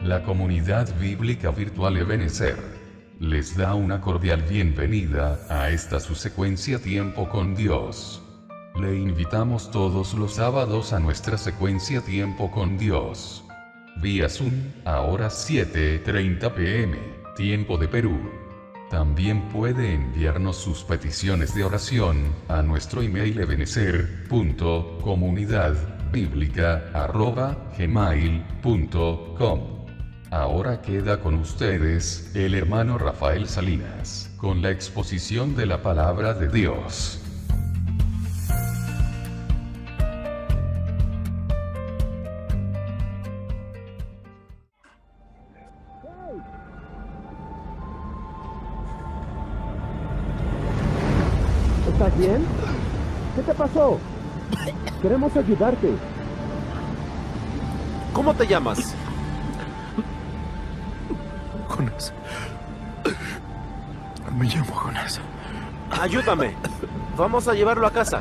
La comunidad bíblica virtual Ebenecer les da una cordial bienvenida a esta su secuencia Tiempo con Dios. Le invitamos todos los sábados a nuestra secuencia Tiempo con Dios. Vía Zoom, ahora 7:30 p.m., tiempo de Perú. También puede enviarnos sus peticiones de oración a nuestro email ebenecer.comunidadbiblica@gmail.com. Ahora queda con ustedes el hermano Rafael Salinas, con la exposición de la palabra de Dios. ¿Estás bien? ¿Qué te pasó? Queremos ayudarte. ¿Cómo te llamas? Jonás. Me llamo Jonás. Ayúdame. Vamos a llevarlo a casa.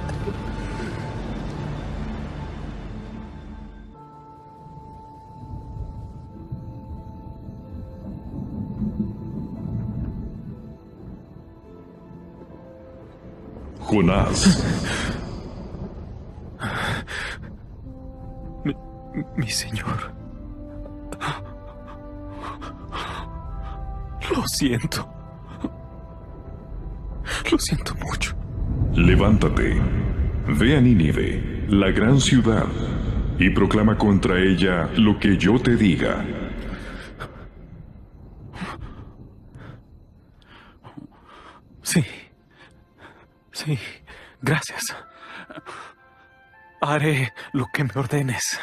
Jonás. Mi señor. Lo siento. Lo siento mucho. Levántate, ve a Nínive, la gran ciudad, y proclama contra ella lo que yo te diga. Sí. Sí. Gracias. Haré lo que me ordenes.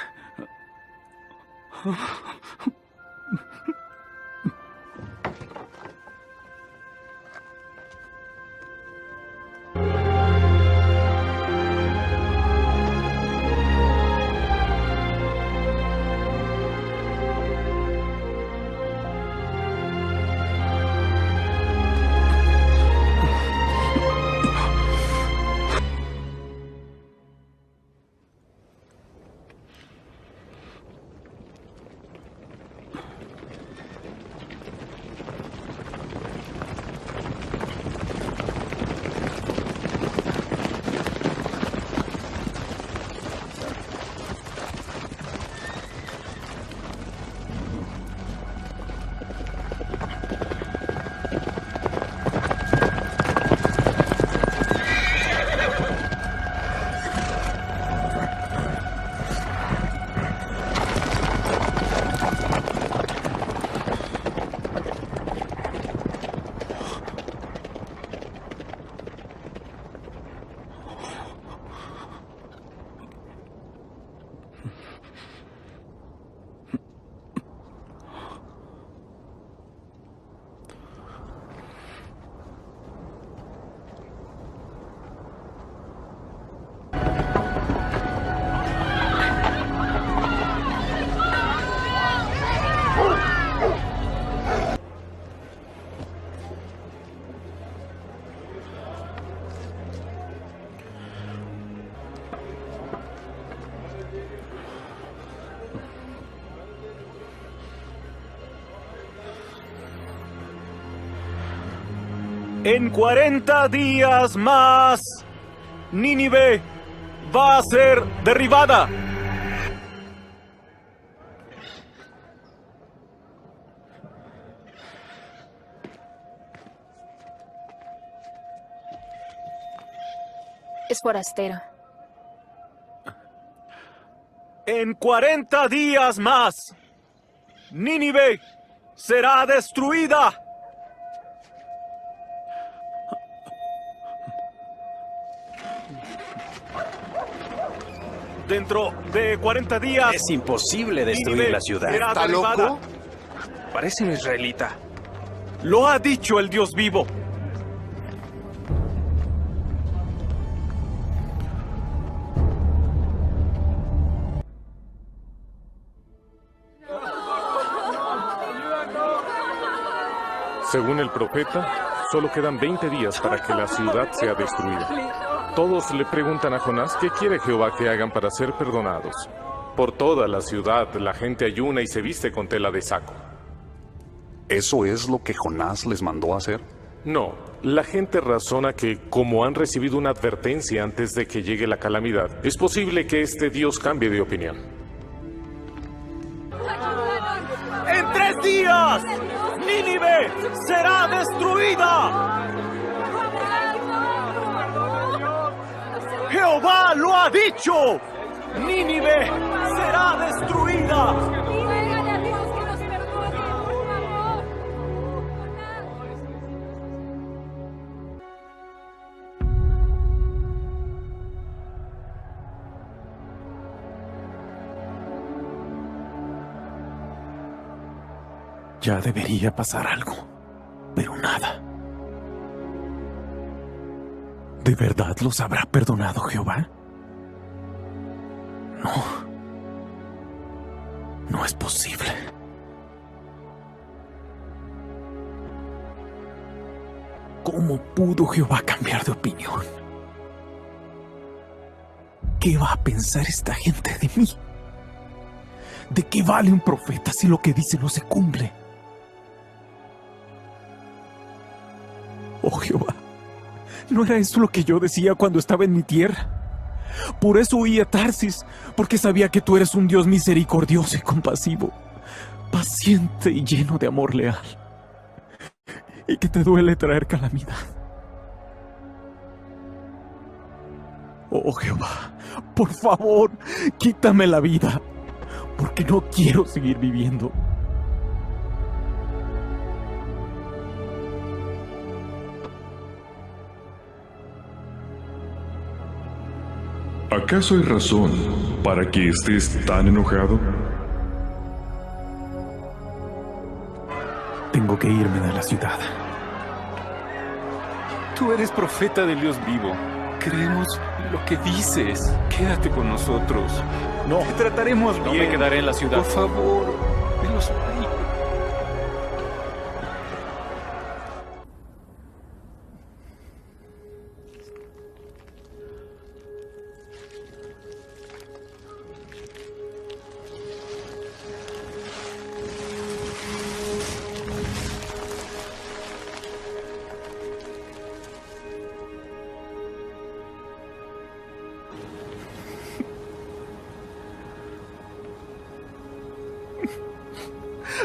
En 40 días más, Nínive va a ser derribada. Es forastero. En 40 días más, Nínive será destruida. Dentro de 40 días... Es imposible destruir Nínive la ciudad. será ¿Está derribada. loco? Parece un israelita. Lo ha dicho el Dios vivo. Según el profeta, solo quedan 20 días para que la ciudad sea destruida. Todos le preguntan a Jonás qué quiere Jehová que hagan para ser perdonados. Por toda la ciudad la gente ayuna y se viste con tela de saco. ¿Eso es lo que Jonás les mandó a hacer? No, la gente razona que, como han recibido una advertencia antes de que llegue la calamidad, es posible que este Dios cambie de opinión. ¡En 3 días! ¡Nínive será destruida! ¡Jehová lo ha dicho! ¡Nínive será destruida! Ya debería pasar algo, pero nada. ¿De verdad los habrá perdonado Jehová? No. No es posible. ¿Cómo pudo Jehová cambiar de opinión? ¿Qué va a pensar esta gente de mí? ¿De qué vale un profeta si lo que dice no se cumple? Oh Jehová, ¿no era eso lo que yo decía cuando estaba en mi tierra? Por eso huí a Tarsis, porque sabía que tú eres un Dios misericordioso y compasivo, paciente y lleno de amor leal, y que te duele traer calamidad. Oh Jehová, por favor, quítame la vida, porque no quiero seguir viviendo. ¿Acaso hay razón para que estés tan enojado? Tengo que irme de la ciudad. Tú eres profeta del Dios vivo. Creemos lo que dices. Quédate con nosotros. No. Te trataremos bien. No me quedaré en la ciudad. Por favor, velos ahí.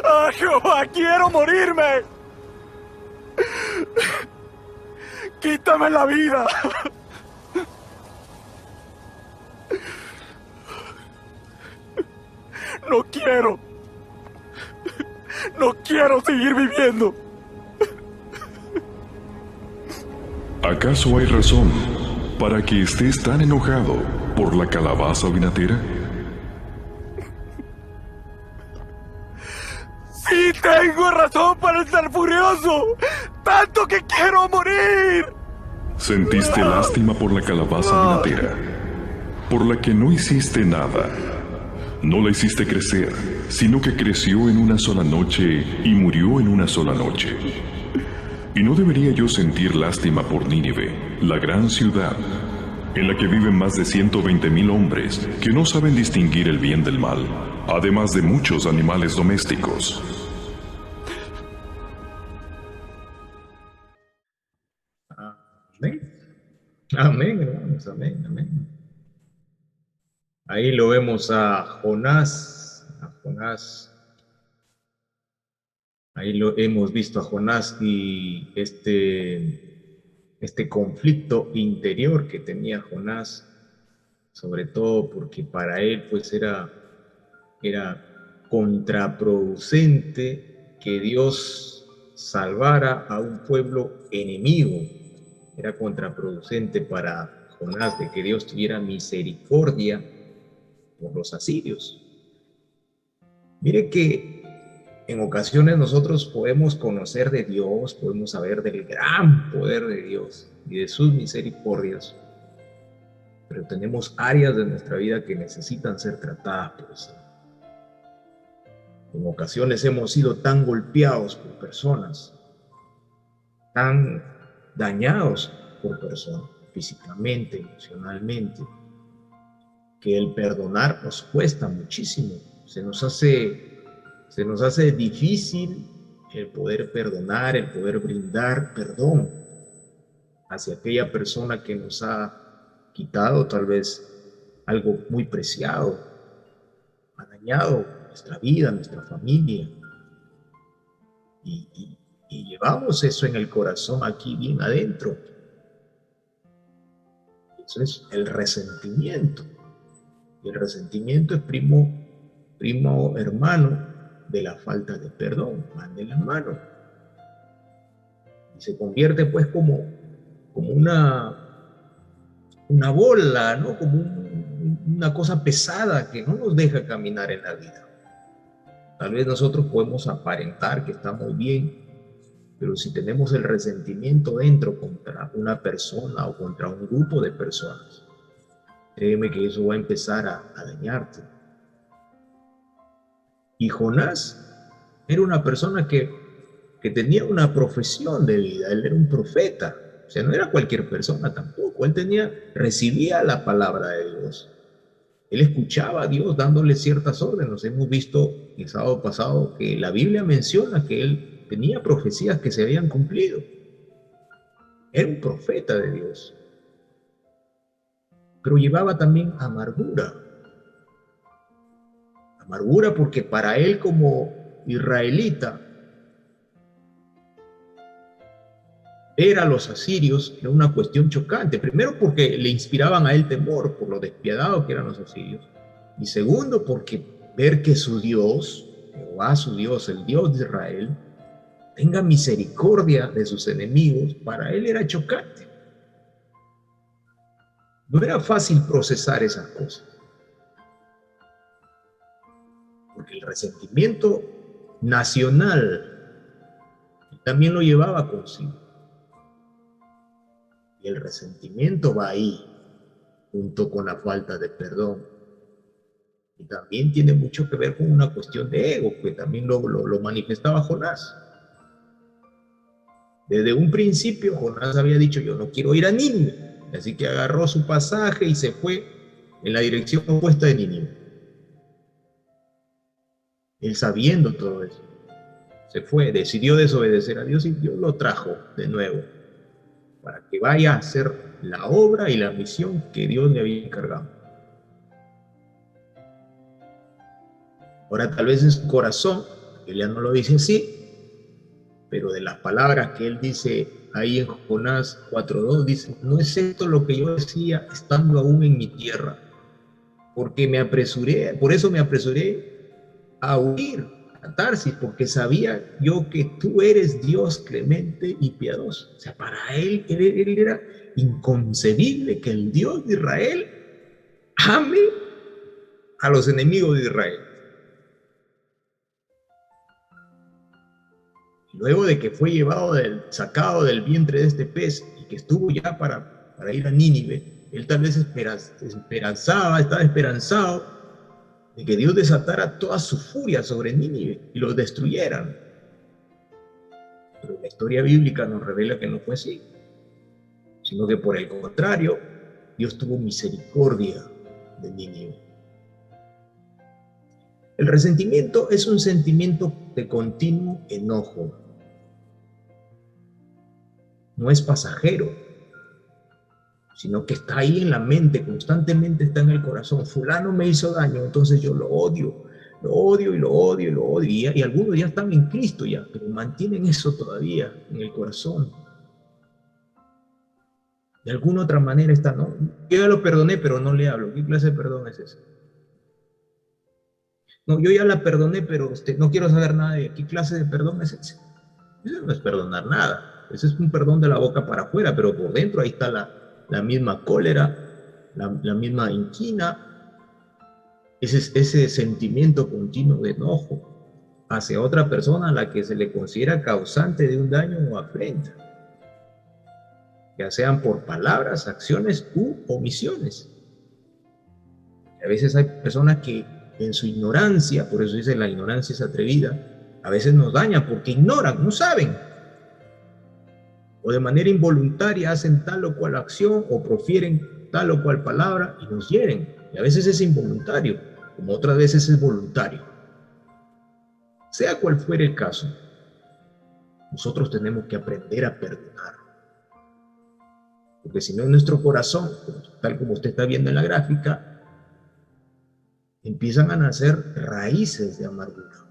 ¡Ah, Jehová, quiero morirme! ¡Quítame la vida! ¡No quiero! ¡No quiero seguir viviendo! ¿Acaso hay razón para que estés tan enojado por la calabaza vinatera? ¡Sí tengo razón para estar furioso! ¡Tanto que quiero morir! Sentiste lástima por la calabaza vinatera, por la que no hiciste nada. No la hiciste crecer, sino que creció en una sola noche y murió en una sola noche. ¿Y no debería yo sentir lástima por Nínive, la gran ciudad, en la que viven más de 120,000 hombres que no saben distinguir el bien del mal, además de muchos animales domésticos? Amén. Amén, hermanos. Amén, amén. Ahí lo vemos a Jonás. Ahí lo hemos visto a Jonás y este conflicto interior que tenía Jonás, sobre todo porque para él pues era contraproducente que Dios salvara a un pueblo enemigo. Era contraproducente para Jonás de que Dios tuviera misericordia por los asirios. Mire que en ocasiones nosotros podemos conocer de Dios, podemos saber del gran poder de Dios y de sus misericordias, pero tenemos áreas de nuestra vida que necesitan ser tratadas por eso. En ocasiones hemos sido tan golpeados por personas, tan dañados por personas, físicamente, emocionalmente, que el perdonar nos cuesta muchísimo. Se nos hace difícil el poder perdonar, el poder brindar perdón hacia aquella persona que nos ha quitado tal vez algo muy preciado, ha dañado nuestra vida, nuestra familia. Y llevamos eso en el corazón aquí bien adentro. Eso es el resentimiento. Y el resentimiento es primo hermano de la falta de perdón, van de la mano. Y se convierte pues como una bola, ¿no? Como una cosa pesada que no nos deja caminar en la vida. Tal vez nosotros podemos aparentar que estamos bien, pero si tenemos el resentimiento dentro contra una persona o contra un grupo de personas, créeme que eso va a empezar a dañarte. Y Jonás era una persona que tenía una profesión de vida, él era un profeta, o sea, no era cualquier persona tampoco, él recibía la palabra de Dios. Él escuchaba a Dios dándole ciertas órdenes. Hemos visto el sábado pasado que la Biblia menciona que él tenía profecías que se habían cumplido. Era un profeta de Dios. Pero llevaba también amargura. Amargura porque para él como israelita, ver a los asirios era una cuestión chocante. Primero porque le inspiraban a él temor por lo despiadados que eran los asirios. Y segundo porque ver que su Dios, Jehová su Dios, el Dios de Israel, tenga misericordia de sus enemigos, para él era chocante. No era fácil procesar esas cosas. Porque el resentimiento nacional también lo llevaba consigo. Y el resentimiento va ahí, junto con la falta de perdón. Y también tiene mucho que ver con una cuestión de ego, que también lo manifestaba Jonás. Desde un principio, Jonás había dicho, yo no quiero ir a Nínive. Así que agarró su pasaje y se fue en la dirección opuesta de Nínive. Él sabiendo todo eso, se fue, decidió desobedecer a Dios y Dios lo trajo de nuevo para que vaya a hacer la obra y la misión que Dios le había encargado. Ahora tal vez en su corazón, él ya no lo dice así, pero de las palabras que él dice ahí en Jonás 4:2, dice, no es esto lo que yo decía estando aún en mi tierra, porque por eso me apresuré a huir a Tarsis, porque sabía yo que tú eres Dios clemente y piadoso. O sea, para él era inconcebible que el Dios de Israel ame a los enemigos de Israel. Luego de que fue sacado del vientre de este pez y que estuvo ya para ir a Nínive, él tal vez estaba esperanzado de que Dios desatara toda su furia sobre Nínive y los destruyeran. Pero la historia bíblica nos revela que no fue así, sino que por el contrario, Dios tuvo misericordia de Nínive. El resentimiento es un sentimiento de continuo enojo. No es pasajero, sino que está ahí en la mente, constantemente está en el corazón. Fulano me hizo daño, entonces yo lo odio y lo odio y lo odio. Y algunos ya están en Cristo ya, pero mantienen eso todavía en el corazón. De alguna otra manera está, ¿no? Yo ya lo perdoné, pero no le hablo. ¿Qué clase de perdón es ese? No, yo ya la perdoné, pero no quiero saber nada de qué clase de perdón es ese. Eso no es perdonar nada. Ese es un perdón de la boca para afuera, pero por dentro ahí está la misma cólera, la misma inquina, ese sentimiento continuo de enojo hacia otra persona a la que se le considera causante de un daño o afrenta, ya sean por palabras, acciones u omisiones. A veces hay personas que en su ignorancia, por eso dice la ignorancia es atrevida, a veces nos dañan porque ignoran, no saben, o de manera involuntaria hacen tal o cual acción o profieren tal o cual palabra y nos hieren. Y a veces es involuntario, como otras veces es voluntario. Sea cual fuere el caso, nosotros tenemos que aprender a perdonar. Porque si no, en nuestro corazón, tal como usted está viendo en la gráfica, empiezan a nacer raíces de amargura.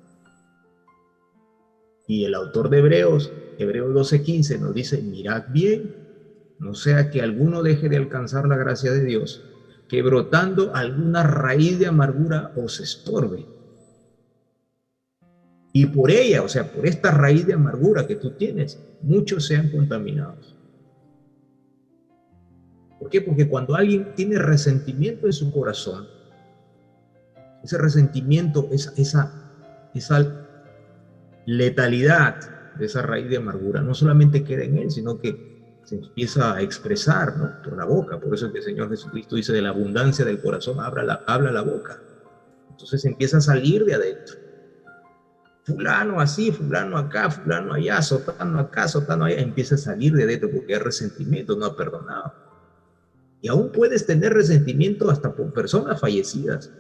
Y el autor de Hebreos 12:15 nos dice, mirad bien, no sea que alguno deje de alcanzar la gracia de Dios, que brotando alguna raíz de amargura os estorbe. Y por ella, o sea, por esta raíz de amargura que tú tienes, muchos sean contaminados. ¿Por qué? Porque cuando alguien tiene resentimiento en su corazón, ese resentimiento, esa letalidad de esa raíz de amargura, no solamente queda en él, sino que se empieza a expresar, ¿no?, por la boca. Por eso es que el Señor Jesucristo dice, de la abundancia del corazón habla la boca. Entonces empieza a salir de adentro. Fulano así, fulano acá, fulano allá, sotano acá, sotano allá, empieza a salir de adentro porque hay resentimiento, no ha perdonado. Y aún puedes tener resentimiento hasta por personas fallecidas.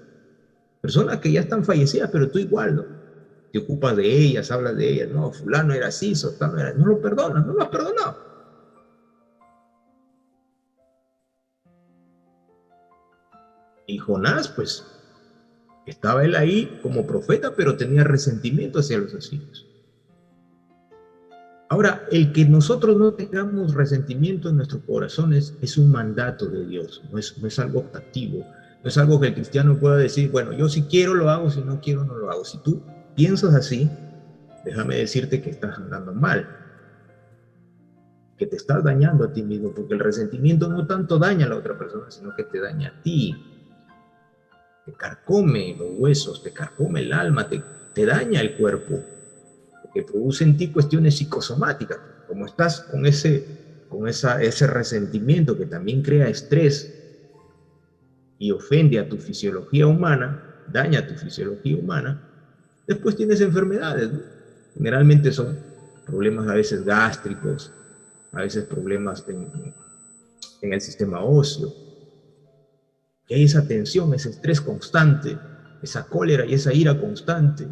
Personas que ya están fallecidas, pero tú igual, ¿no? Te ocupas de ellas, hablas de ellas. No, fulano era así, sotano era... No lo perdonas, no lo has perdonado. Y Jonás, pues, estaba él ahí como profeta, pero tenía resentimiento hacia los asirios. Ahora, el que nosotros no tengamos resentimiento en nuestros corazones es un mandato de Dios, no es algo optativo, no es algo que el cristiano pueda decir, bueno, yo si quiero lo hago, si no quiero no lo hago. Si tú piensas así, déjame decirte que estás andando mal, que te estás dañando a ti mismo, porque el resentimiento no tanto daña a la otra persona, sino que te daña a ti. Te carcome los huesos, te carcome el alma, te daña el cuerpo, porque produce en ti cuestiones psicosomáticas. Como estás con ese resentimiento que también crea estrés y ofende a tu fisiología humana, daña a tu fisiología humana, después tienes enfermedades, ¿no? Generalmente son problemas a veces gástricos, a veces problemas en el sistema óseo. Que hay esa tensión, ese estrés constante, esa cólera y esa ira constante.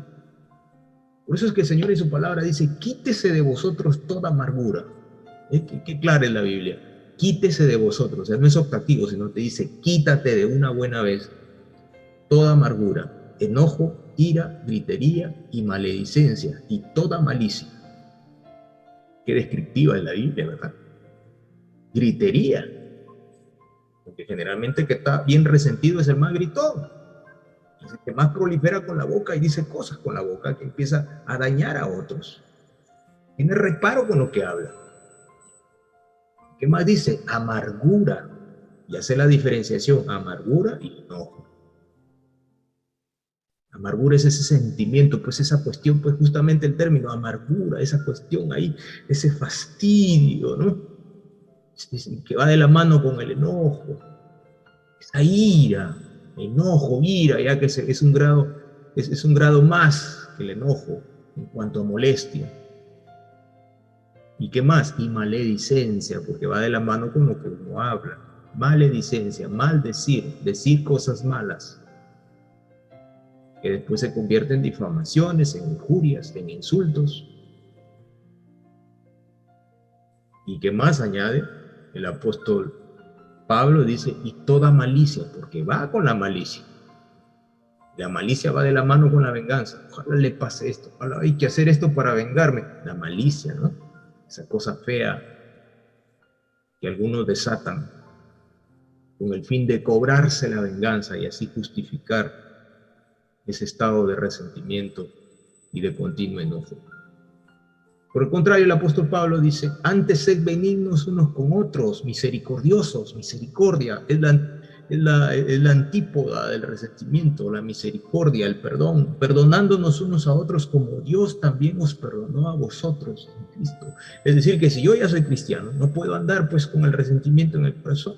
Por eso es que el Señor en su palabra dice, quítese de vosotros toda amargura. Qué clara es la Biblia. Quítese de vosotros. O sea, no es optativo, sino te dice, quítate de una buena vez toda amargura, enojo, ira, gritería y maledicencia y toda malicia. Qué descriptiva es la Biblia, ¿verdad? Gritería. Porque generalmente el que está bien resentido es el más gritón. Es el que más prolifera con la boca y dice cosas con la boca que empieza a dañar a otros. Tiene reparo con lo que habla. ¿Qué más dice? Amargura. Y hace la diferenciación, amargura y enojo. Amargura es ese sentimiento, pues esa cuestión, pues justamente el término amargura, esa cuestión ahí, ese fastidio, ¿no? Que va de la mano con el enojo, esa ira, enojo, ira, ya que es un grado más que el enojo en cuanto a molestia. ¿Y qué más? Y maledicencia, porque va de la mano con lo que uno habla. Maledicencia, maldecir, decir cosas malas, que después se convierten en difamaciones, en injurias, en insultos. ¿Y qué más añade? El apóstol Pablo dice, y toda malicia, porque va con la malicia. La malicia va de la mano con la venganza. Ojalá le pase esto, ojalá hay que hacer esto para vengarme. La malicia, ¿no? Esa cosa fea que algunos desatan con el fin de cobrarse la venganza y así justificar ese estado de resentimiento y de continuo enojo. Por el contrario, el apóstol Pablo dice, antes sed benignos unos con otros, misericordiosos. Misericordia es la antípoda del resentimiento, la misericordia, el perdón, perdonándonos unos a otros como Dios también os perdonó a vosotros en Cristo. Es decir, que si yo ya soy cristiano, no puedo andar pues con el resentimiento en el corazón.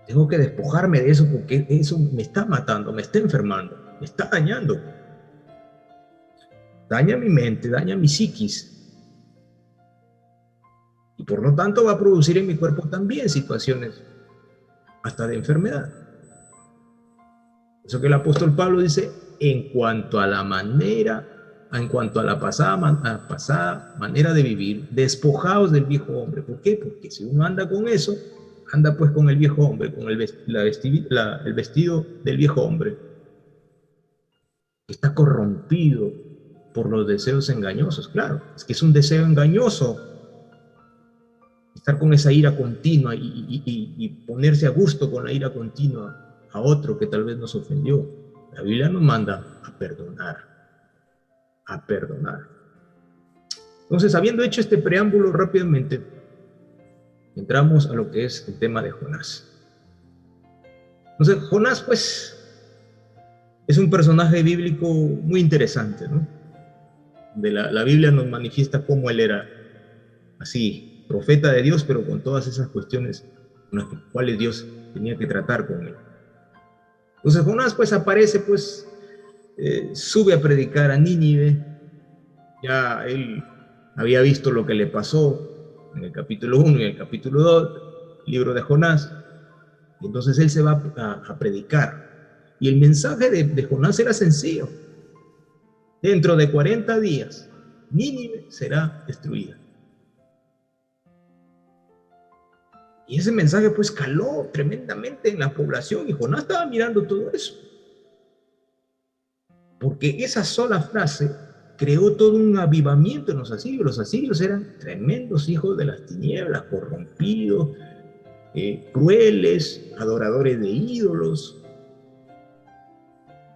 Tengo que despojarme de eso porque eso me está matando, me está enfermando, me está dañando. Daña mi mente, daña mi psiquis. Y por lo tanto va a producir en mi cuerpo también situaciones hasta de enfermedad. Por eso que el apóstol Pablo dice, en cuanto a la pasada manera de vivir, despojaos del viejo hombre. ¿Por qué? Porque si uno anda con eso, anda pues con el viejo hombre, con el vestido del viejo hombre, que está corrompido por los deseos engañosos. Claro, es que es un deseo engañoso estar con esa ira continua y ponerse a gusto con la ira continua a otro que tal vez nos ofendió. La Biblia nos manda a perdonar, a perdonar. Entonces, habiendo hecho este preámbulo rápidamente, entramos a lo que es el tema de Jonás. Entonces, Jonás, pues, es un personaje bíblico muy interesante, ¿no? La Biblia nos manifiesta cómo él era así, profeta de Dios, pero con todas esas cuestiones con las cuales Dios tenía que tratar con él. Entonces Jonás pues aparece, pues sube a predicar a Nínive. Ya él había visto lo que le pasó en el capítulo 1 y el capítulo 2, el libro de Jonás. Entonces él se va a predicar. Y el mensaje de Jonás era sencillo. Dentro de 40 días, Nínive será destruida. Y ese mensaje pues caló tremendamente en la población y Jonás estaba mirando todo eso. Porque esa sola frase creó todo un avivamiento en los asirios. Los asirios eran tremendos hijos de las tinieblas, corrompidos, crueles, adoradores de ídolos.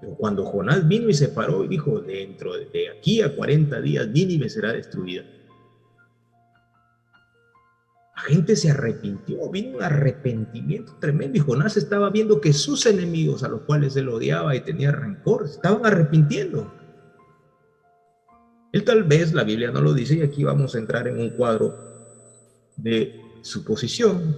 Pero cuando Jonás vino y se paró y dijo, dentro de aquí a 40 días Nínive será destruida, la gente se arrepintió, vino un arrepentimiento tremendo y Jonás estaba viendo que sus enemigos, a los cuales él odiaba y tenía rencor, se estaban arrepintiendo. Él tal vez, la Biblia no lo dice, y aquí vamos a entrar en un cuadro de suposición.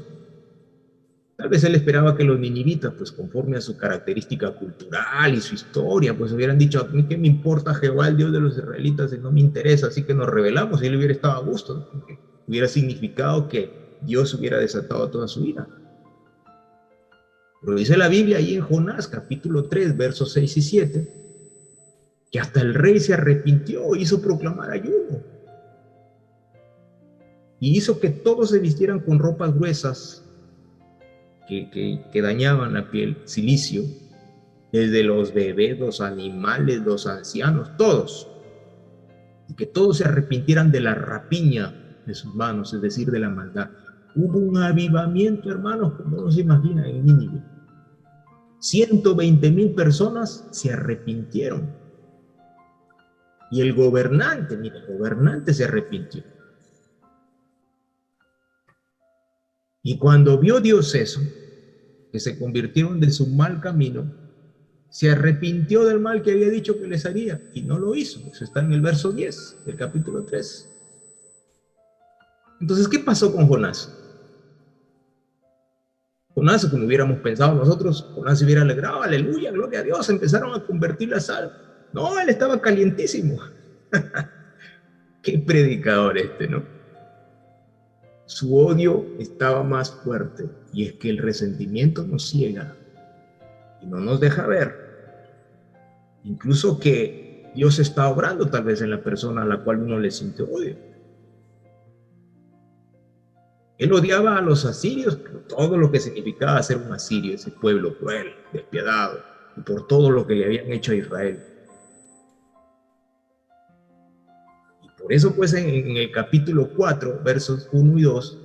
Tal vez él esperaba que los ninivitas, pues conforme a su característica cultural y su historia, pues hubieran dicho, a mí qué me importa Jehová, el Dios de los israelitas, y no me interesa, así que nos rebelamos, y él hubiera estado a gusto, ¿no? Porque hubiera significado que Dios hubiera desatado toda su ira. Pero dice la Biblia ahí en Jonás, capítulo 3, versos 6 y 7, que hasta el rey se arrepintió, hizo proclamar ayuno. Y hizo que todos se vistieran con ropas gruesas que dañaban la piel, silicio, desde los bebés, los animales, los ancianos, todos. Y que todos se arrepintieran de la rapiña de sus manos, es decir, de la maldad. Hubo un avivamiento, hermanos, como no se imagina, en Nínive. 120,000 personas se arrepintieron. Y el gobernante, mira, el gobernante se arrepintió. Y cuando vio Dios eso, que se convirtieron de su mal camino, se arrepintió del mal que había dicho que les haría, y no lo hizo. Eso está en el verso 10 del capítulo 3. Entonces, ¿qué pasó con Jonás? Jonás, como hubiéramos pensado nosotros, Jonás se hubiera alegrado, aleluya, gloria a Dios, empezaron a convertir la sal. No, él estaba calientísimo. Qué predicador este, ¿no? Su odio estaba más fuerte, y es que el resentimiento nos ciega y no nos deja ver. Incluso que Dios está obrando tal vez en la persona a la cual uno le siente odio. Él odiaba a los asirios por todo lo que significaba ser un asirio, ese pueblo cruel, despiadado, y por todo lo que le habían hecho a Israel. Y por eso, pues, en el capítulo 4, versos 1 y 2,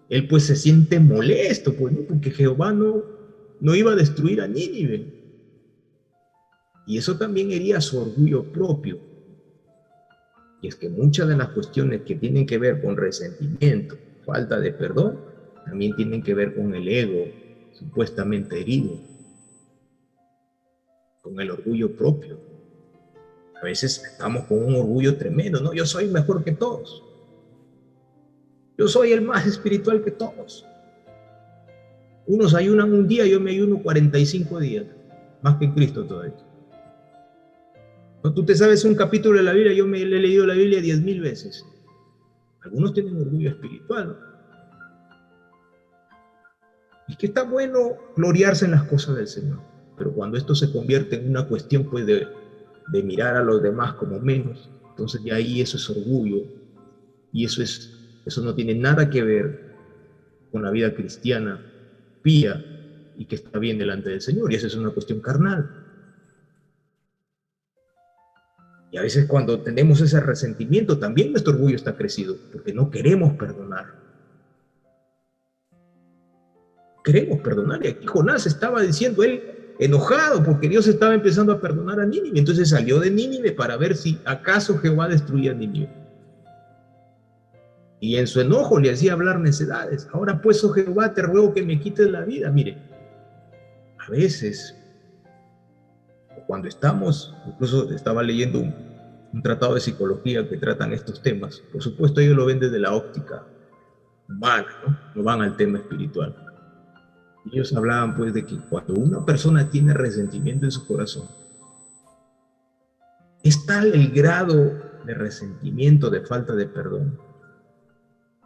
él pues se siente molesto, pues, ¿no? Porque Jehová no iba a destruir a Nínive. Y eso también hería su orgullo propio. Y es que muchas de las cuestiones que tienen que ver con resentimiento, falta de perdón, también tienen que ver con el ego supuestamente herido, con el orgullo propio. A veces estamos con un orgullo tremendo, ¿no? Yo soy mejor que todos. Yo soy el más espiritual que todos. Unos ayunan un día, yo me ayuno 45 días, más que Cristo todavía. No, tú te sabes un capítulo de la Biblia, yo me he leído la Biblia 10,000 veces. Algunos tienen orgullo espiritual, ¿no? Y que está bueno gloriarse en las cosas del Señor. Pero cuando esto se convierte en una cuestión pues de mirar a los demás como menos, entonces ya ahí eso es orgullo. Y eso no tiene nada que ver con la vida cristiana pía y que está bien delante del Señor. Y esa es una cuestión carnal. Y a veces cuando tenemos ese resentimiento, también nuestro orgullo está crecido, porque no queremos perdonar. Queremos perdonar. Y aquí Jonás estaba diciendo, él enojado, porque Dios estaba empezando a perdonar a Nínive. Entonces salió de Nínive para ver si acaso Jehová destruía a Nínive. Y en su enojo le hacía hablar necedades. Ahora pues, oh Jehová, te ruego que me quites la vida. Mire, a veces, cuando estamos, incluso estaba leyendo un tratado de psicología que tratan estos temas. Por supuesto, ellos lo ven desde la óptica humana, ¿no? No van al tema espiritual. Ellos hablaban pues de que cuando una persona tiene resentimiento en su corazón, es tal el grado de resentimiento, de falta de perdón,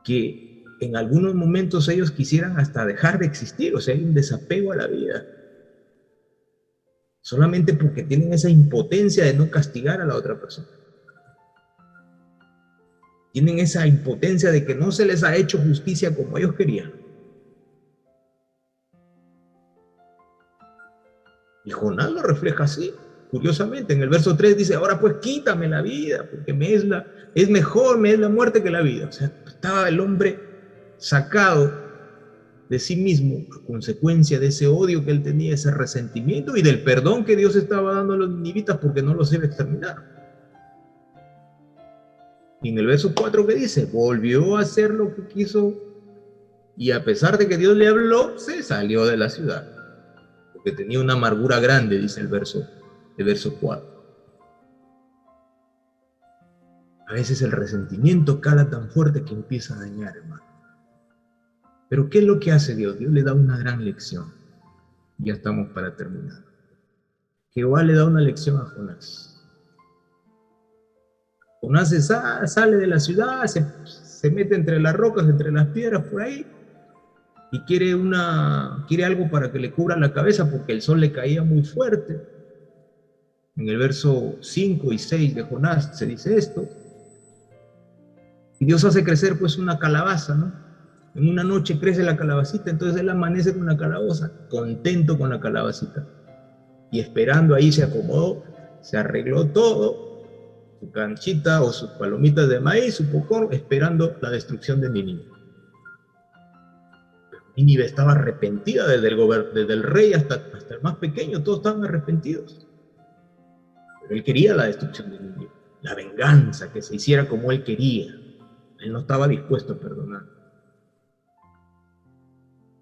que en algunos momentos ellos quisieran hasta dejar de existir. O sea, hay un desapego a la vida, solamente porque tienen esa impotencia de no castigar a la otra persona. Tienen esa impotencia de que no se les ha hecho justicia como ellos querían. Y Jonás lo refleja así, curiosamente. En el verso 3 dice, ahora pues quítame la vida, porque me es la muerte que la vida. O sea, estaba el hombre sacado de sí mismo a consecuencia de ese odio que él tenía, ese resentimiento y del perdón que Dios estaba dando a los ninivitas porque no los iba a exterminar. Y en el verso 4 que dice, volvió a hacer lo que quiso y a pesar de que Dios le habló, se salió de la ciudad. Porque tenía una amargura grande, dice el verso 4. A veces el resentimiento cala tan fuerte que empieza a dañar, hermano. Pero ¿qué es lo que hace Dios? Dios le da una gran lección. Ya estamos para terminar. Jehová le da una lección a Jonás. Jonás sale de la ciudad, se mete entre las rocas, entre las piedras por ahí, y quiere algo para que le cubra la cabeza porque el sol le caía muy fuerte. En el verso 5 y 6 de Jonás se dice esto. Y Dios hace crecer pues una calabaza, ¿no? En una noche crece la calabacita, entonces él amanece con una calabaza, contento con la calabacita. Y esperando ahí se acomodó, se arregló todo, su canchita o sus palomitas de maíz, su popcorn, esperando la destrucción de Nínive. Nínive estaba arrepentida desde el rey hasta el más pequeño, todos estaban arrepentidos. Pero él quería la destrucción de Nínive, la venganza, que se hiciera como él quería. Él no estaba dispuesto a perdonar.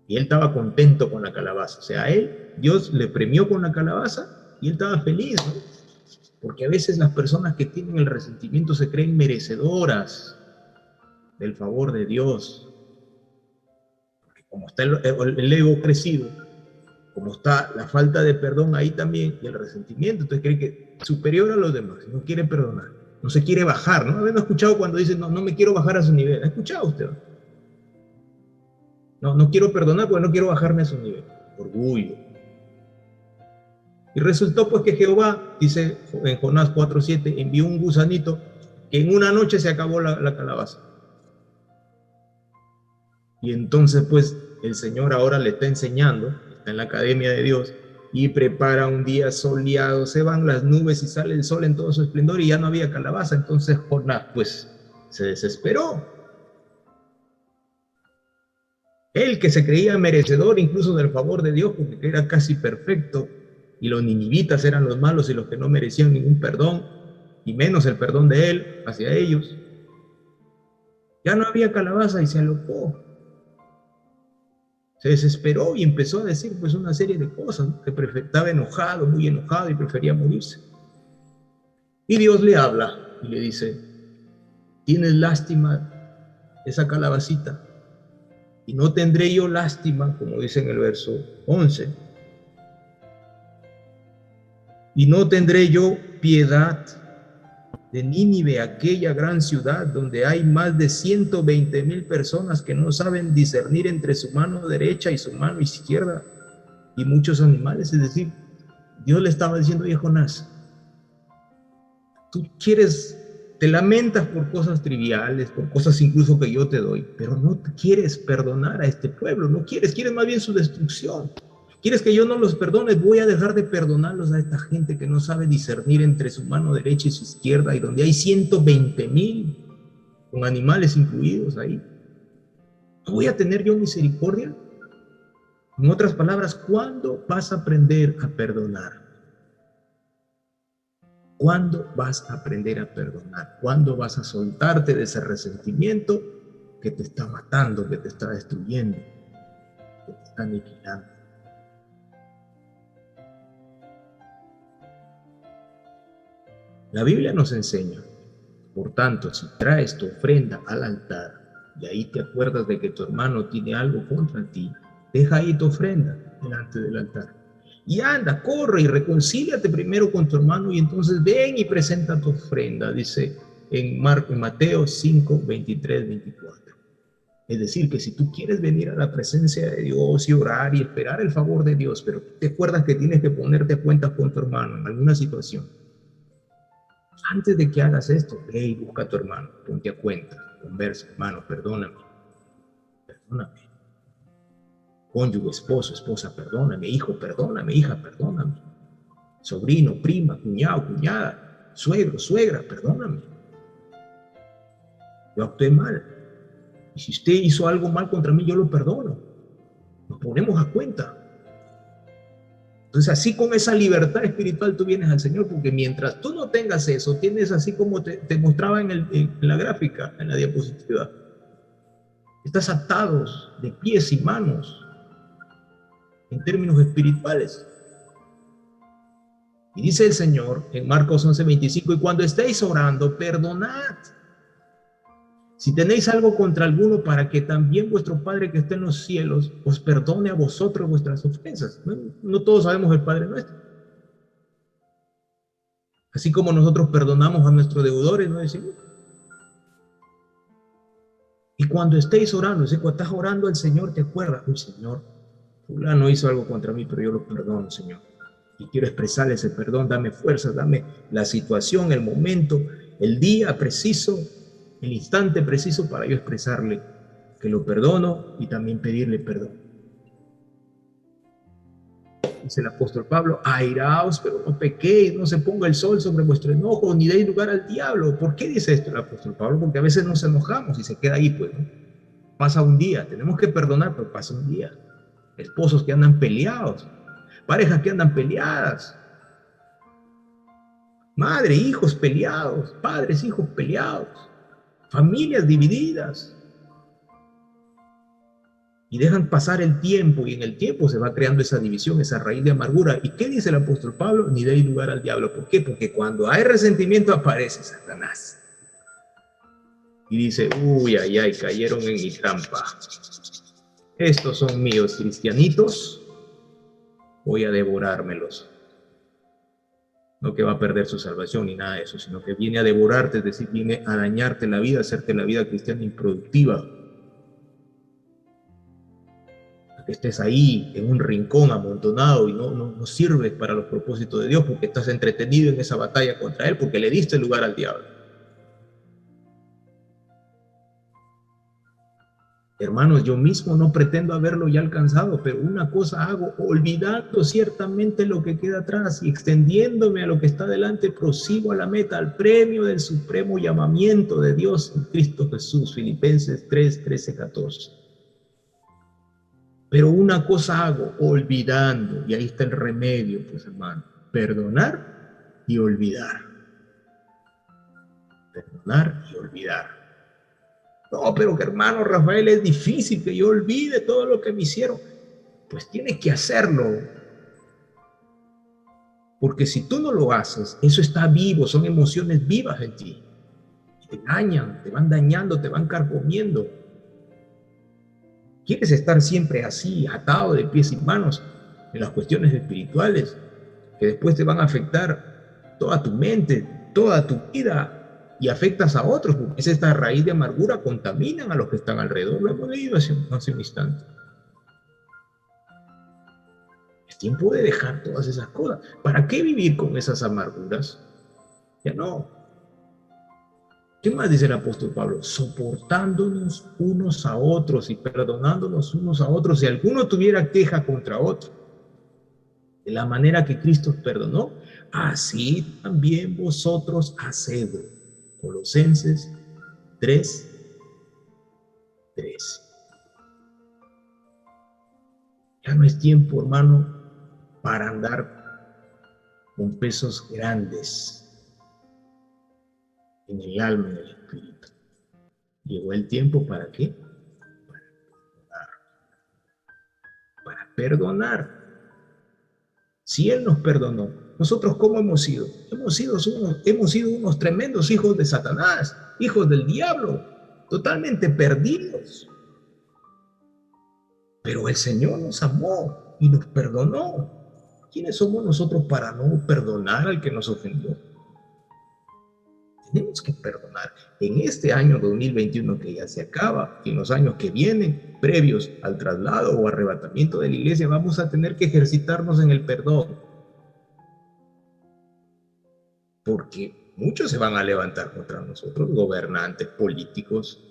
Y él estaba contento con la calabaza. O sea, a él, Dios le premió con la calabaza y él estaba feliz, ¿no? Porque a veces las personas que tienen el resentimiento se creen merecedoras del favor de Dios. Porque como está el ego crecido, como está la falta de perdón ahí también y el resentimiento, entonces cree que es superior a los demás, no quiere perdonar, no se quiere bajar, ¿no? ¿Habéis escuchado cuando dicen, no me quiero bajar a su nivel? ¿Ha escuchado usted? No quiero perdonar porque no quiero bajarme a su nivel. Orgullo. Y resultó pues que Jehová, dice en Jonás 4:7, envió un gusanito que en una noche se acabó la calabaza. Y entonces pues el Señor ahora le está enseñando, está en la academia de Dios, y prepara un día soleado, se van las nubes y sale el sol en todo su esplendor y ya no había calabaza. Entonces Jonás pues se desesperó. Él que se creía merecedor incluso del favor de Dios porque era casi perfecto, y los ninivitas eran los malos y los que no merecían ningún perdón, y menos el perdón de él hacia ellos. Ya no había calabaza y se alocó. Se desesperó y empezó a decir pues una serie de cosas, ¿no? Que estaba enojado, muy enojado y prefería morirse. Y Dios le habla y le dice, ¿tienes lástima de esa calabacita? Y no tendré yo lástima, como dice en el verso 11, y no tendré yo piedad de Nínive, aquella gran ciudad donde hay más de 120,000 personas que no saben discernir entre su mano derecha y su mano izquierda, y muchos animales. Es decir, Dios le estaba diciendo: oye, Jonás, tú te lamentas por cosas triviales, por cosas incluso que yo te doy, pero no quieres perdonar a este pueblo, no quieres más bien su destrucción. ¿Quieres que yo no los perdone? Voy a dejar de perdonarlos a esta gente que no sabe discernir entre su mano derecha y su izquierda, y donde hay 120,000, con animales incluidos ahí. ¿No voy a tener yo misericordia? En otras palabras, ¿cuándo vas a aprender a perdonar? ¿Cuándo vas a aprender a perdonar? ¿Cuándo vas a soltarte de ese resentimiento que te está matando, que te está destruyendo, que te está aniquilando? La Biblia nos enseña, por tanto, si traes tu ofrenda al altar y ahí te acuerdas de que tu hermano tiene algo contra ti, deja ahí tu ofrenda delante del altar. Y anda, corre y reconcíliate primero con tu hermano y entonces ven y presenta tu ofrenda, dice en Mateo 5, 23, 24. Es decir, que si tú quieres venir a la presencia de Dios y orar y esperar el favor de Dios, pero te acuerdas que tienes que ponerte a cuentas con tu hermano en alguna situación, antes de que hagas esto, ve y busca a tu hermano, ponte a cuentas, conversa: hermano, perdóname, perdóname. Cónyuge, esposo, esposa, perdóname. Hijo, perdóname. Hija, perdóname. Sobrino, prima, cuñado, cuñada, suegro, suegra, perdóname. Yo actué mal. Y si usted hizo algo mal contra mí, yo lo perdono. Nos ponemos a cuenta. Entonces, así con esa libertad espiritual tú vienes al Señor, porque mientras tú no tengas eso, tienes así como te mostraba en la gráfica, en la diapositiva. Estás atados de pies y manos en términos espirituales. Y dice el Señor en Marcos 11:25: y cuando estéis orando, perdonad si tenéis algo contra alguno, para que también vuestro Padre que está en los cielos os perdone a vosotros vuestras ofensas. No todos sabemos el Padre nuestro. Así como nosotros perdonamos a nuestros deudores, ¿no decimos? Y cuando estéis orando, cuando estás orando al Señor, te acuerdas: uy, Señor, fulano hizo algo contra mí, pero yo lo perdono, Señor. Y quiero expresarle ese perdón. Dame fuerzas, dame la situación, el momento, el día preciso, el instante preciso para yo expresarle que lo perdono y también pedirle perdón. Dice el apóstol Pablo: airaos, pero no pequéis, no se ponga el sol sobre vuestro enojo, ni deis lugar al diablo. ¿Por qué dice esto el apóstol Pablo? Porque a veces nos enojamos y se queda ahí, pues, ¿no? Pasa un día, tenemos que perdonar, pero pasa un día. Esposos que andan peleados, parejas que andan peleadas, madre, hijos peleados, padres, hijos peleados, familias divididas. Y dejan pasar el tiempo, y en el tiempo se va creando esa división, esa raíz de amargura. ¿Y qué dice el apóstol Pablo? Ni deis lugar al diablo. ¿Por qué? Porque cuando hay resentimiento aparece Satanás. Y dice: uy, ay, ay, cayeron en mi trampa. Estos son míos cristianitos, voy a devorármelos. No que va a perder su salvación ni nada de eso, sino que viene a devorarte, es decir, viene a dañarte la vida, a hacerte la vida cristiana improductiva. Que estés ahí en un rincón amontonado y no sirves para los propósitos de Dios, porque estás entretenido en esa batalla contra Él, porque le diste lugar al diablo. Hermanos, yo mismo no pretendo haberlo ya alcanzado, pero una cosa hago: olvidando ciertamente lo que queda atrás y extendiéndome a lo que está delante, prosigo a la meta, al premio del supremo llamamiento de Dios en Cristo Jesús. Filipenses 3, 13, 14. Pero una cosa hago: olvidando, y ahí está el remedio, pues, hermano: perdonar y olvidar. Perdonar y olvidar. No, pero que, hermano Rafael, es difícil que yo olvide todo lo que me hicieron. Pues tienes que hacerlo. Porque si tú no lo haces, eso está vivo, son emociones vivas en ti. Te dañan, te van dañando, te van carcomiendo. ¿Quieres estar siempre así, atado de pies y manos en las cuestiones espirituales, que después te van a afectar toda tu mente, toda tu vida? y afectas a otros, porque es esta raíz de amargura, contaminan a los que están alrededor. Lo hemos leído hace un instante. Es tiempo de dejar todas esas cosas. ¿Para qué vivir con esas amarguras? Ya no. ¿Qué más dice el apóstol Pablo? Soportándonos unos a otros y perdonándonos unos a otros. Si alguno tuviera queja contra otro, de la manera que Cristo perdonó, así también vosotros hacedlo. Colosenses 3:3. Ya no es tiempo, hermano, para andar con pesos grandes en el alma, en el espíritu. Llegó el tiempo ¿para qué? Para perdonar. Si Él nos perdonó, nosotros ¿cómo hemos sido? Hemos sido unos tremendos hijos de Satanás, hijos del diablo, totalmente perdidos. Pero el Señor nos amó y nos perdonó. ¿Quiénes somos nosotros para no perdonar al que nos ofendió? Tenemos que perdonar. En este año 2021 que ya se acaba, y en los años que vienen, previos al traslado o arrebatamiento de la iglesia, vamos a tener que ejercitarnos en el perdón. Porque muchos se van a levantar contra nosotros, gobernantes, políticos.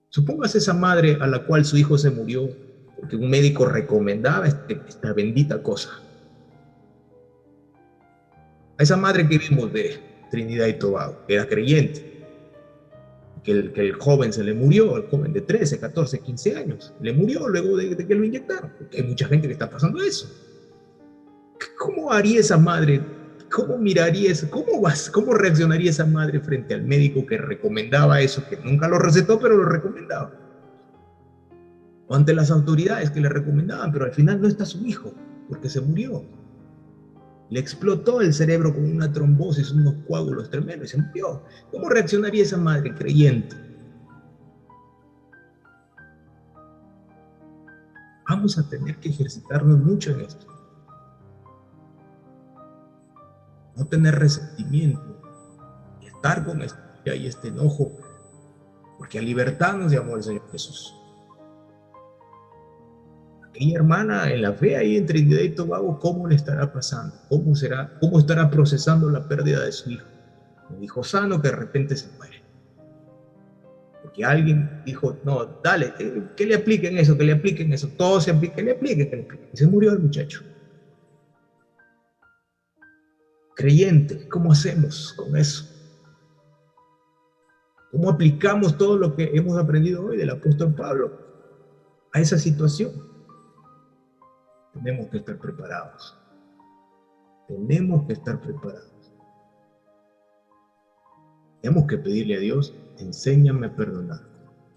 Supóngase esa madre a la cual su hijo se murió porque un médico recomendaba esta bendita cosa. A esa madre que vimos de Trinidad y Tobago, que era creyente, que el joven se le murió, el joven de 13, 14, 15 años, le murió luego de que lo inyectaron, porque hay mucha gente que está pasando eso. ¿Cómo haría esa madre? ¿Cómo miraría eso? ¿Cómo reaccionaría esa madre frente al médico que recomendaba eso, que nunca lo recetó, pero lo recomendaba? O ante las autoridades que le recomendaban, pero al final no está su hijo, porque se murió. Le explotó el cerebro con una trombosis, unos coágulos tremendos y se murió. ¿Cómo reaccionaría esa madre creyente? Vamos a tener que ejercitarnos mucho en esto. No tener resentimiento y estar con esta ira y este enojo, porque a libertad nos llamó el Señor Jesús. Aquella hermana en la fe ahí en Trinidad y Tobago, ¿cómo le estará pasando? ¿Cómo estará procesando la pérdida de su hijo? Un hijo sano que de repente se muere. Porque alguien dijo, no, dale, que le apliquen eso, todo se aplica, que le apliquen. Y se murió el muchacho. Creyente, ¿cómo hacemos con eso? ¿Cómo aplicamos todo lo que hemos aprendido hoy del apóstol Pablo a esa situación? Tenemos que estar preparados. Tenemos que estar preparados. Tenemos que pedirle a Dios, enséñame a perdonar.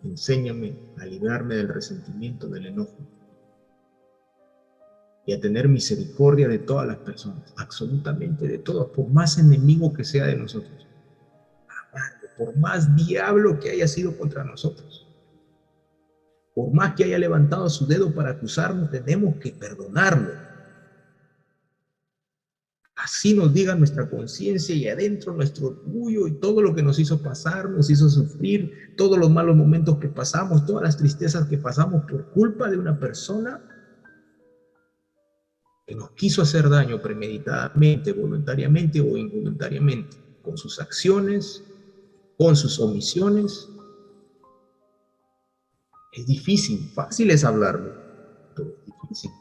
Enséñame a librarme del resentimiento, del enojo. Y a tener misericordia de todas las personas, absolutamente de todos, por más enemigo que sea de nosotros. Amarlo, por más diablo que haya sido contra nosotros. Por más que haya levantado su dedo para acusarnos, tenemos que perdonarlo. Así nos diga nuestra conciencia y adentro nuestro orgullo y todo lo que nos hizo pasar, nos hizo sufrir, todos los malos momentos que pasamos, todas las tristezas que pasamos por culpa de una persona que nos quiso hacer daño premeditadamente, voluntariamente o involuntariamente, con sus acciones, con sus omisiones. Es difícil, fácil es hablarlo, pero es difícil.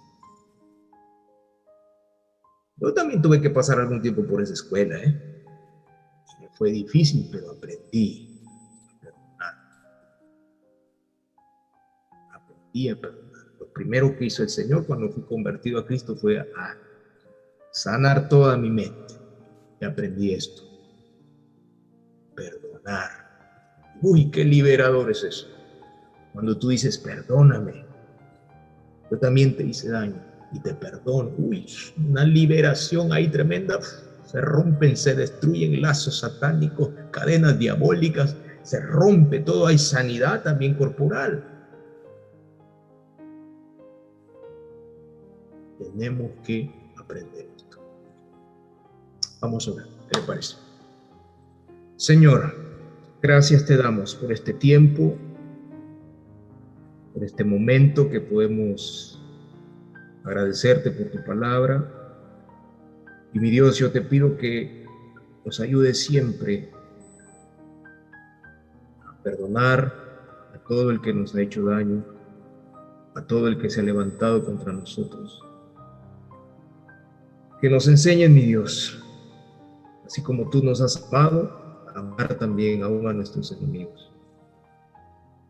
Yo también tuve que pasar algún tiempo por esa escuela, Fue difícil, pero aprendí a perdonar. Aprendí a perdonar. Lo primero que hizo el Señor cuando fui convertido a Cristo fue a sanar toda mi mente. Y aprendí esto. Perdonar. Uy, qué liberador es eso. Cuando tú dices, perdóname, yo también te hice daño y te perdono. Uy, una liberación ahí tremenda. Se rompen, se destruyen lazos satánicos, cadenas diabólicas, se rompe todo, hay sanidad también corporal. Tenemos que aprender esto. Vamos a ver, ¿qué le parece? Señor, gracias te damos por este tiempo, por este momento que podemos agradecerte por tu palabra. Y mi Dios, yo te pido que nos ayudes siempre a perdonar a todo el que nos ha hecho daño, a todo el que se ha levantado contra nosotros. Que nos enseñes, mi Dios, así como tú nos has amado, a amar también aún a nuestros enemigos.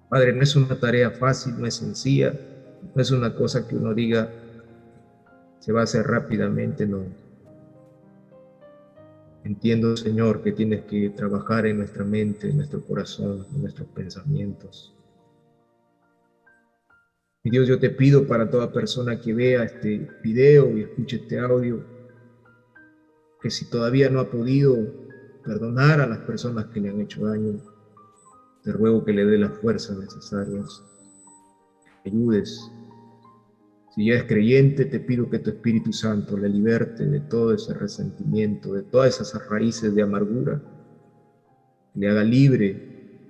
Padre, no es una tarea fácil, no es sencilla, no es una cosa que uno diga se va a hacer rápidamente, no. Entiendo, Señor, que tienes que trabajar en nuestra mente, en nuestro corazón, en nuestros pensamientos. Mi Dios, yo te pido para toda persona que vea este video y escuche este audio, que si todavía no ha podido perdonar a las personas que le han hecho daño, te ruego que le dé las fuerzas necesarias, que ayudes. Si ya es creyente, te pido que tu Espíritu Santo le liberte de todo ese resentimiento, de todas esas raíces de amargura, que le haga libre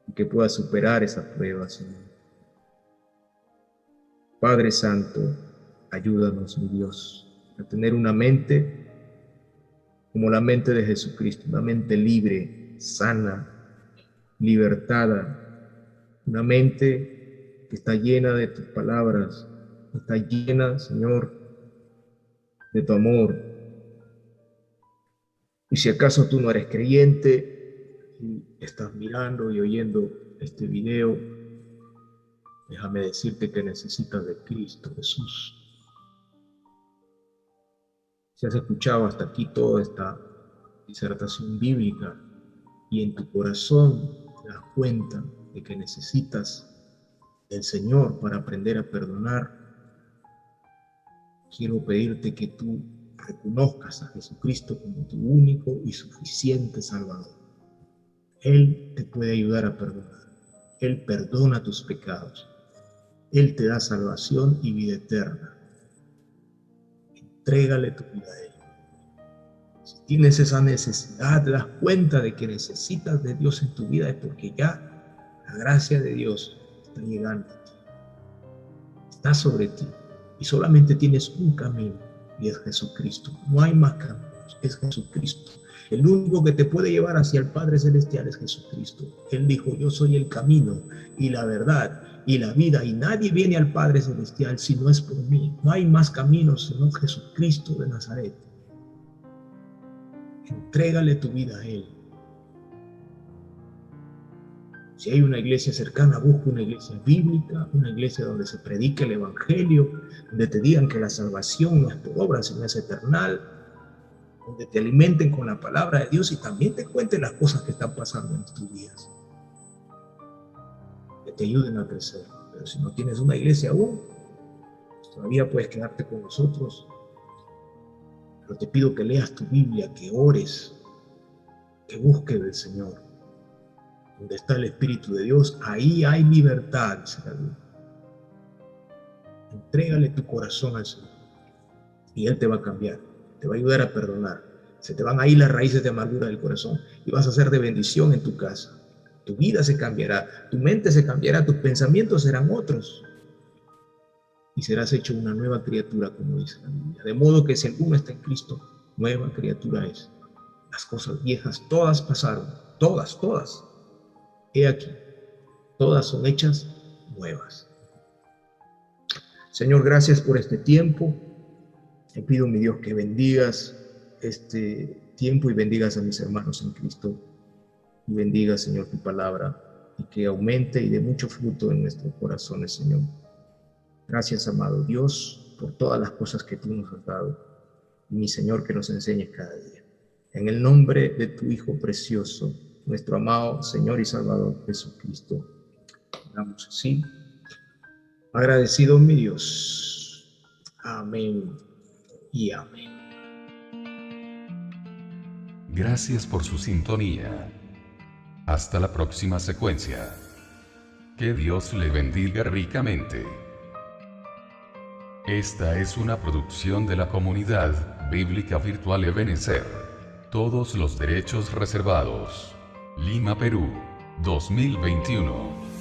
y que pueda superar esa prueba, Señor. Padre Santo, ayúdanos, mi Dios, a tener una mente como la mente de Jesucristo, una mente libre, sana, libertada, una mente que está llena de tus palabras, está llena, Señor, de tu amor. Y si acaso tú no eres creyente y estás mirando y oyendo este video, déjame decirte que necesitas de Cristo Jesús. Si has escuchado hasta aquí toda esta disertación bíblica y en tu corazón te das cuenta de que necesitas del Señor para aprender a perdonar, quiero pedirte que tú reconozcas a Jesucristo como tu único y suficiente Salvador. Él te puede ayudar a perdonar. Él perdona tus pecados. Él te da salvación y vida eterna. Entrégale tu vida a Él. Si tienes esa necesidad, te das cuenta de que necesitas de Dios en tu vida, es porque ya la gracia de Dios está llegando a ti. Está sobre ti. Y solamente tienes un camino, y es Jesucristo. No hay más caminos, es Jesucristo. El único que te puede llevar hacia el Padre Celestial es Jesucristo. Él dijo, yo soy el camino y la verdad y la vida, y nadie viene al Padre Celestial si no es por mí. No hay más caminos sino Jesucristo de Nazaret. Entrégale tu vida a Él. Si hay una iglesia cercana, busca una iglesia bíblica, una iglesia donde se predique el Evangelio, donde te digan que la salvación no es por obra, sino es eternal, donde te alimenten con la palabra de Dios y también te cuenten las cosas que están pasando en tus vidas, que te ayuden a crecer. Pero si no tienes una iglesia aún, pues todavía puedes quedarte con nosotros. Pero te pido que leas tu Biblia, que ores, que busques del Señor. Donde está el Espíritu de Dios, ahí hay libertad, dice la Biblia. Entrégale tu corazón al Señor y Él te va a cambiar, te va a ayudar a perdonar. Se te van a ir las raíces de amargura del corazón y vas a ser de bendición en tu casa. Tu vida se cambiará, tu mente se cambiará, tus pensamientos serán otros. Y serás hecho una nueva criatura, como dice la Biblia. De modo que si alguno está en Cristo, nueva criatura es. Las cosas viejas todas pasaron, todas. He aquí, todas son hechas nuevas. Señor, gracias por este tiempo. Te pido, mi Dios, que bendigas este tiempo y bendigas a mis hermanos en Cristo. Y bendiga, Señor, tu palabra y que aumente y dé mucho fruto en nuestros corazones, Señor. Gracias, amado Dios, por todas las cosas que tú nos has dado. Y mi Señor, que nos enseñes cada día. En el nombre de tu Hijo precioso, nuestro amado Señor y Salvador Jesucristo. Oramos así. Agradecido mi Dios. Amén y amén. Gracias por su sintonía. Hasta la próxima secuencia. Que Dios le bendiga ricamente. Esta es una producción de la comunidad bíblica virtual Ebenezer. Todos los derechos reservados. Lima, Perú, 2021.